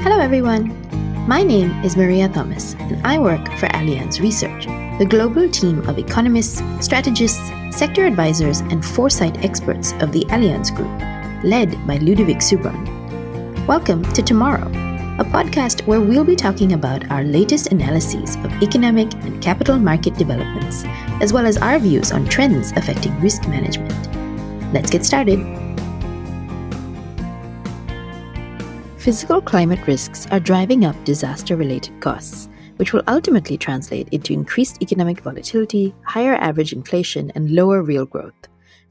Hello everyone. My name is Maria Thomas and I work for Allianz Research, the global team of economists, strategists, sector advisors, and foresight experts of the Allianz Group, led by Ludovic Subran. Welcome to Tomorrow, a podcast where we'll be talking about our latest analyses of economic and capital market developments, as well as our views on trends affecting risk management. Let's get started. Physical climate risks are driving up disaster-related costs, which will ultimately translate into increased economic volatility, higher average inflation, and lower real growth.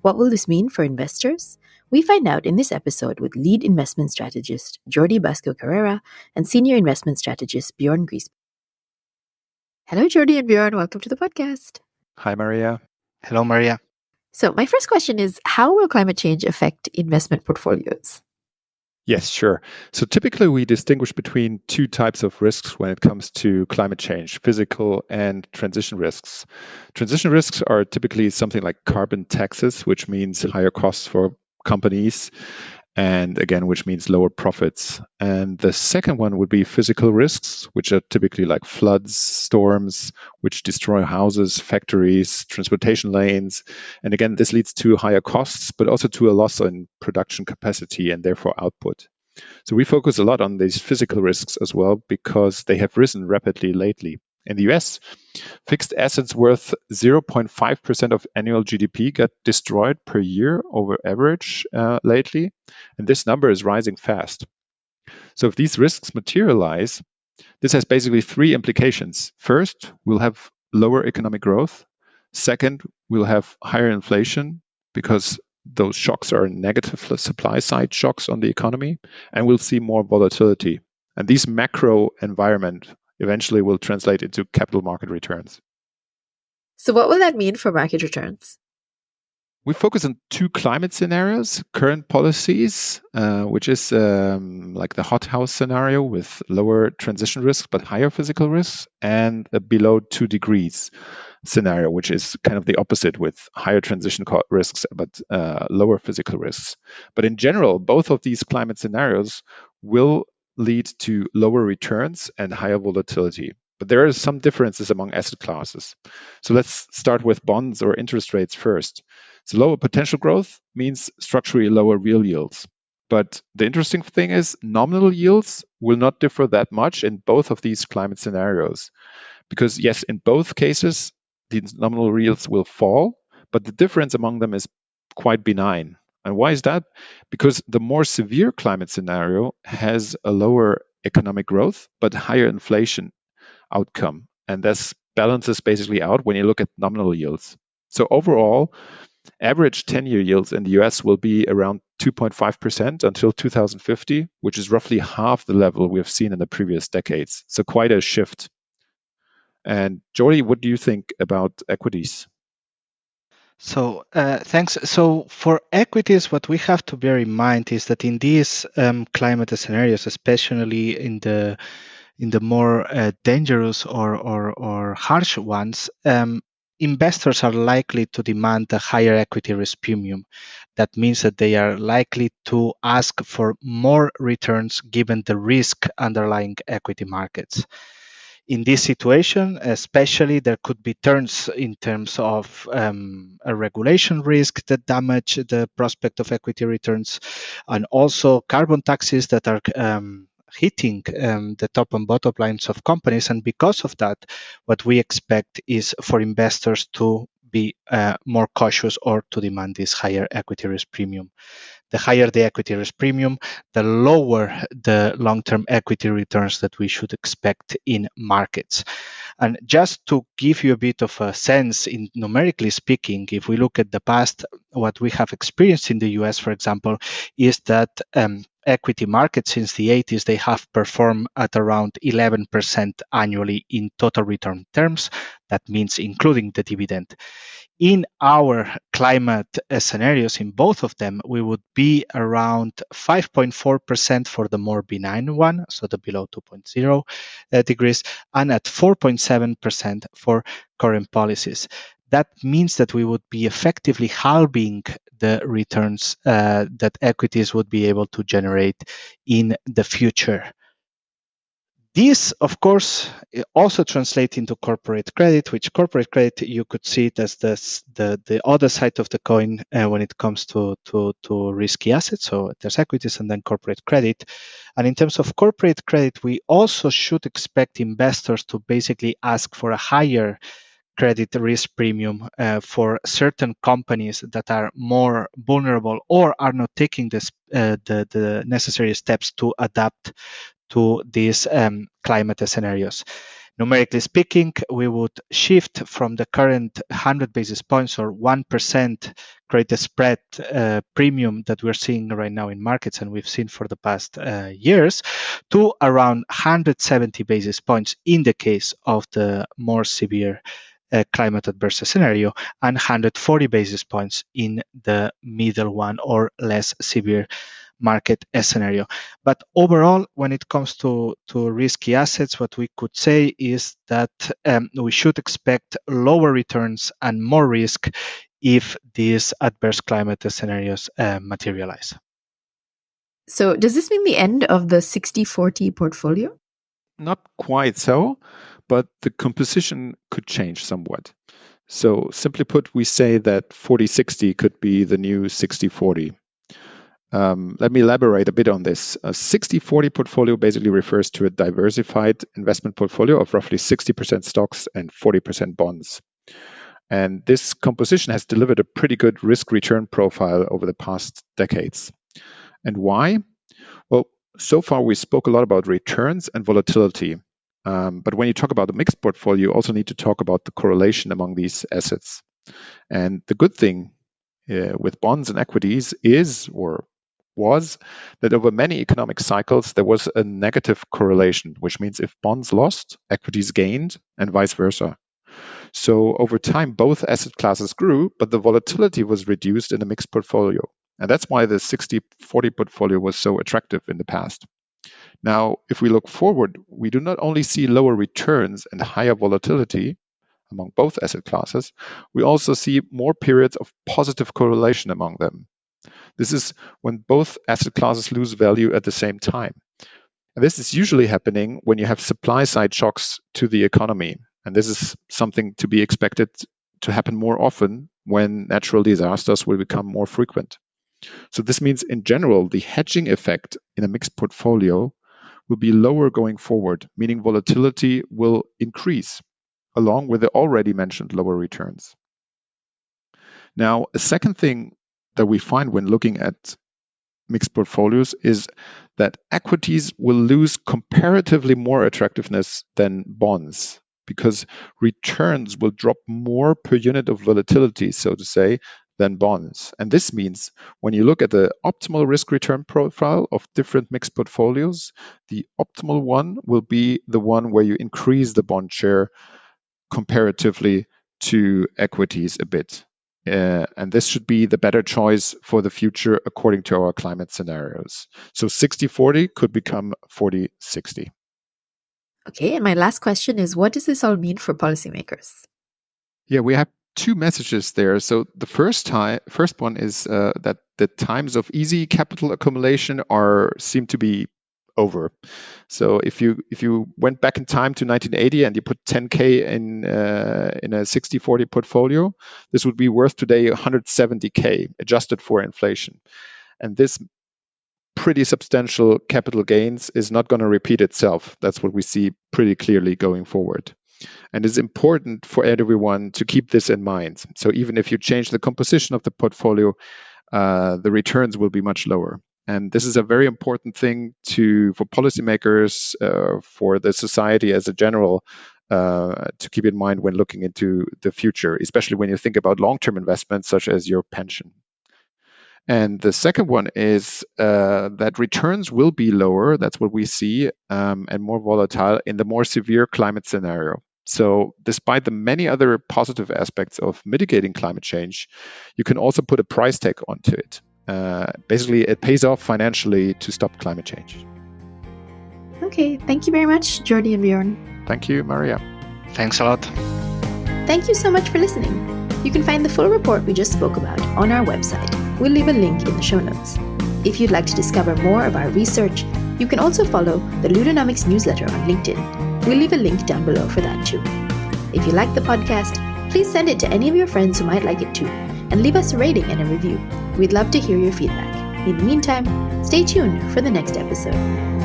What will this mean for investors? We find out in this episode with lead investment strategist Jordi Basco Carrera and senior investment strategist Bjoern Griesbach. Hello, Jordi and Bjoern. Welcome to the podcast. Hi, Maria. Hello, Maria. So my first question is, how will climate change affect investment portfolios? Yes, sure. So typically we distinguish between two types of risks when it comes to climate change, physical and transition risks. Transition risks are typically something like carbon taxes, which means higher costs for companies, and again, which means lower profits. And the second one would be physical risks, which are typically like floods, storms, which destroy houses, factories, transportation lanes. And again, this leads to higher costs, but also to a loss in production capacity and therefore output. So we focus a lot on these physical risks as well because they have risen rapidly lately. In the US, fixed assets worth 0.5% of annual GDP got destroyed per year over average lately, and this number is rising fast. So if these risks materialize, this has basically three implications. First, we'll have lower economic growth. Second, we'll have higher inflation because those shocks are negative supply side shocks on the economy, and we'll see more volatility. And these macro environment eventually will translate into capital market returns. So what will that mean for market returns? We focus on two climate scenarios, current policies, which is like the hothouse scenario with lower transition risk but higher physical risks, and a below 2 degrees scenario, which is kind of the opposite with higher transition risks but lower physical risks. But in general, both of these climate scenarios will lead to lower returns and higher volatility. But there are some differences among asset classes. So let's start with bonds or interest rates first. So lower potential growth means structurally lower real yields. But the interesting thing is nominal yields will not differ that much in both of these climate scenarios. Because yes, in both cases, the nominal yields will fall, but the difference among them is quite benign. And why is that? Because the more severe climate scenario has a lower economic growth, but higher inflation outcome. And this balances basically out when you look at nominal yields. So overall, average 10-year yields in the US will be around 2.5% until 2050, which is roughly half the level we have seen in the previous decades. So quite a shift. And Jordi, what do you think about equities? So thanks. So for equities, what we have to bear in mind is that in these climate scenarios, especially in the more dangerous or harsh ones, investors are likely to demand a higher equity risk premium. That means that they are likely to ask for more returns given the risk underlying equity markets. In this situation, especially, there could be turns in terms of a regulation risk that damage the prospect of equity returns, and also carbon taxes that are hitting the top and bottom lines of companies. And because of that, what we expect is for investors to be more cautious or to demand this higher equity risk premium. The higher the equity risk premium, the lower the long-term equity returns that we should expect in markets. And just to give you a bit of a sense, in numerically speaking, if we look at the past, what we have experienced in the US, for example, is that equity markets since the 80s, they have performed at around 11% annually in total return terms. That means including the dividend. In our climate scenarios, in both of them, we would be around 5.4% for the more benign one, so the below 2.0 degrees, and at 4.7% for current policies. That means that we would be effectively halving the returns that equities would be able to generate in the future. This, of course, also translates into corporate credit, which corporate credit you could see it as the other side of the coin when it comes to risky assets. So there's equities and then corporate credit. And in terms of corporate credit, we also should expect investors to basically ask for a higher credit risk premium for certain companies that are more vulnerable or are not taking the necessary steps to adapt to these climate scenarios. Numerically speaking, we would shift from the current 100 basis points or 1% credit spread premium that we're seeing right now in markets and we've seen for the past years to around 170 basis points in the case of the more severe climate adverse scenario and 140 basis points in the middle one or less severe market scenario. But overall, when it comes to risky assets, what we could say is that we should expect lower returns and more risk if these adverse climate scenarios materialize. So does this mean the end of the 60-40 portfolio? Not quite so, but the composition could change somewhat. So simply put, we say that 40-60 could be the new 60-40. Let me elaborate a bit on this. A 60-40 portfolio basically refers to a diversified investment portfolio of roughly 60% stocks and 40% bonds. And this composition has delivered a pretty good risk-return profile over the past decades. And why? Well, so far we spoke a lot about returns and volatility. But when you talk about a mixed portfolio, you also need to talk about the correlation among these assets. And the good thing with bonds and equities was that over many economic cycles, there was a negative correlation, which means if bonds lost, equities gained, and vice versa. So over time, both asset classes grew, but the volatility was reduced in a mixed portfolio. And that's why the 60-40 portfolio was so attractive in the past. Now, if we look forward, we do not only see lower returns and higher volatility among both asset classes, we also see more periods of positive correlation among them. This is when both asset classes lose value at the same time. And this is usually happening when you have supply-side shocks to the economy. And this is something to be expected to happen more often when natural disasters will become more frequent. So this means, in general, the hedging effect in a mixed portfolio will be lower going forward, meaning volatility will increase, along with the already mentioned lower returns. Now, a second thing that we find when looking at mixed portfolios is that equities will lose comparatively more attractiveness than bonds because returns will drop more per unit of volatility, so to say, than bonds. And this means when you look at the optimal risk-return profile of different mixed portfolios, the optimal one will be the one where you increase the bond share comparatively to equities a bit. And this should be the better choice for the future according to our climate scenarios. So 60-40 could become 40-60. Okay, and my last question is, what does this all mean for policymakers? Yeah, we have two messages there. So the first one is that the times of easy capital accumulation seem to be over. So if you went back in time to 1980 and you put 10K in a 60-40 portfolio, this would be worth today 170K adjusted for inflation. And this pretty substantial capital gains is not going to repeat itself. That's what we see pretty clearly going forward. And it's important for everyone to keep this in mind. So even if you change the composition of the portfolio, the returns will be much lower. And this is a very important thing for policymakers, for the society as a general, to keep in mind when looking into the future, especially when you think about long-term investments such as your pension. And the second one is that returns will be lower, that's what we see, and more volatile in the more severe climate scenario. So despite the many other positive aspects of mitigating climate change, you can also put a price tag onto it. Basically, it pays off financially to stop climate change. Okay, thank you very much, Jordi and Bjoern. Thank you, Maria. Thanks a lot. Thank you so much for listening. You can find the full report we just spoke about on our website. We'll leave a link in the show notes. If you'd like to discover more of our research, You can also follow the Ludonomics newsletter on LinkedIn. We'll leave a link down below for that too. If you like the podcast, please send it to any of your friends who might like it too, and leave us a rating and a review. We'd love to hear your feedback. In the meantime, stay tuned for the next episode.